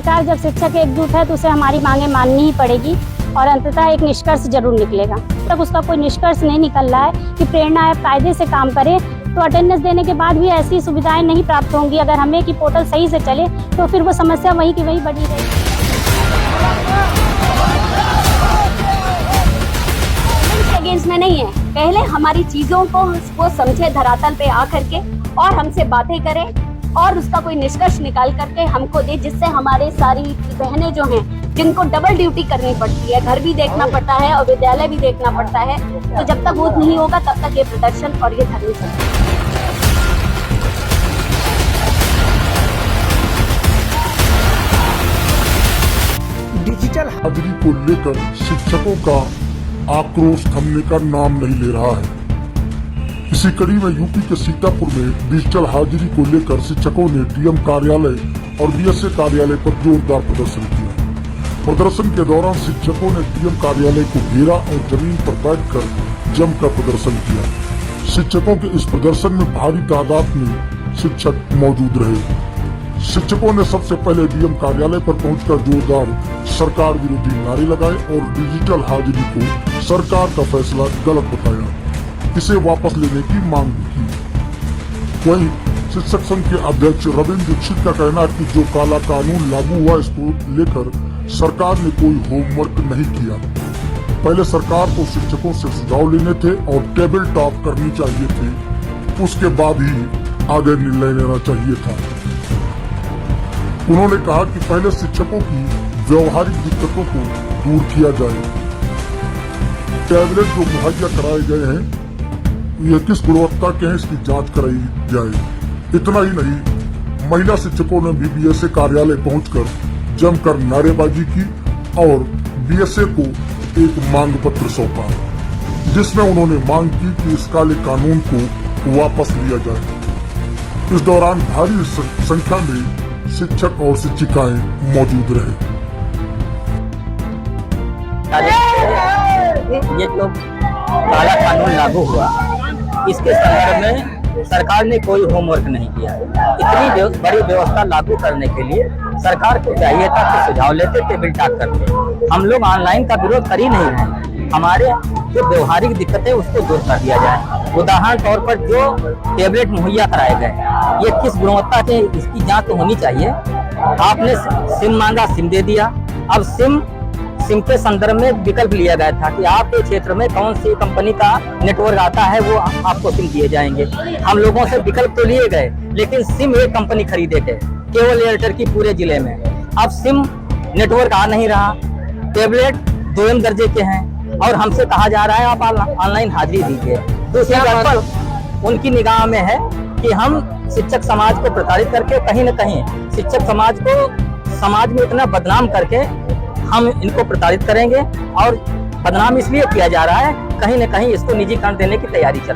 सरकार जब शिक्षक एकजुट है तो उसे हमारी मांगे माननी ही पड़ेगी और अंततः एक निष्कर्ष जरूर निकलेगा। तब उसका कोई निष्कर्ष नहीं निकल रहा है कि प्रेरणा ऐप कायदे से काम करे, तो अटेंडेंस देने के बाद भी ऐसी सुविधाएं नहीं प्राप्त होंगी। अगर हमें कि पोर्टल सही से चले तो फिर वो समस्या वही की वही बनी रहेगी। अगेंस्ट में नहीं है, पहले हमारी चीजों को समझे धरातल पे आकर के और हमसे बातें करें और उसका कोई निष्कर्ष निकाल करके हमको दे, जिससे हमारे सारी बहनें जो हैं जिनको डबल ड्यूटी करनी पड़ती है, घर भी देखना पड़ता है और विद्यालय भी देखना पड़ता है, तो जब तक वो नहीं होगा तब तक ये प्रदर्शन और ये धरने चलेगा। डिजिटल हाजिरी को लेकर शिक्षकों का आक्रोश थमने का नाम नहीं ले रहा है। इसी कड़ी में यूपी के सीतापुर में डिजिटल हाजिरी को लेकर शिक्षकों ने डीएम कार्यालय और बीएसए कार्यालय पर जोरदार प्रदर्शन किया। प्रदर्शन के दौरान शिक्षकों ने डीएम कार्यालय को घेरा और जमीन पर बैठकर जमकर प्रदर्शन किया। शिक्षकों के इस प्रदर्शन में भारी तादाद में शिक्षक मौजूद रहे। शिक्षकों ने सबसे पहले डीएम कार्यालय पर पहुंचकर जोरदार सरकार विरोधी नारे लगाए और डिजिटल हाजिरी को सरकार का फैसला गलत बताया, इसे वापस लेने की मांग की। वहीं शिक्षक संघ के अध्यक्ष रविंद्र दीक्षित का कहना है कि जो काला कानून लागू हुआ इसको लेकर सरकार ने कोई होमवर्क नहीं किया। पहले सरकार को शिक्षकों से सुझाव लेने थे और टेबल टॉप करनी चाहिए थी, उसके बाद ही आगे निर्णय लेना चाहिए था। उन्होंने कहा कि पहले शिक्षकों की व्यवहारिक दिक्कतों को दूर किया जाए। टैबलेट जो मुहैया कराए गए हैं यह किस गुणवत्ता के हैं, इसकी जांच कराई जाए। इतना ही नहीं, महिला शिक्षकों ने भी बीएसए कार्यालय पहुंचकर जमकर नारेबाजी की और बीएसए को एक मांग पत्र सौंपा, जिसमें उन्होंने मांग की कि इस काले कानून को वापस लिया जाए। इस दौरान भारी संख्या में शिक्षक और शिक्षिकाएं मौजूद रहे। ये जो काला कानून लागू हुआ, इसके संदर्भ में सरकार ने कोई होमवर्क नहीं किया। इतनी बड़ी व्यवस्था लागू करने के लिए सरकार को चाहिए था कि सुझाव लेते, टेबल टॉक करते। हम लोग ऑनलाइन का विरोध कर ही नहीं रहे। हमारे जो व्यवहारिक दिक्कतें उसको दूर कर दिया जाए। उदाहरण तौर पर जो टेबलेट मुहैया कराए गए, ये किस गुणवत्ता के, इसकी जांच तो होनी चाहिए। आपने सिम मांगा, सिम दे दिया। अब सिम के संदर्भ में विकल्प लिया गया था कि आपके क्षेत्र में कौन सी कंपनी का नेटवर्क आता है वो आपको सिम दिए जाएंगे। हम लोगों से विकल्प तो लिए गए, लेकिन सिम एक कंपनी खरीदे थे केवल एयरटेल की पूरे जिले में। अब सिम नेटवर्क आ नहीं रहा, टेबलेट 2M दर्जे के हैं और हमसे कहा जा रहा है आप ऑनलाइन हाजिरी दीजिए। दूसरी बात पर उनकी निगाह में है कि हम शिक्षक समाज को प्रताड़ित करके कहीं न कहीं शिक्षक समाज को समाज में इतना बदनाम करके हम इनको प्रताड़ित करेंगे। और बदनाम इसलिए किया जा रहा है, कहीं न कहीं इसको निजीकरण देने की तैयारी चल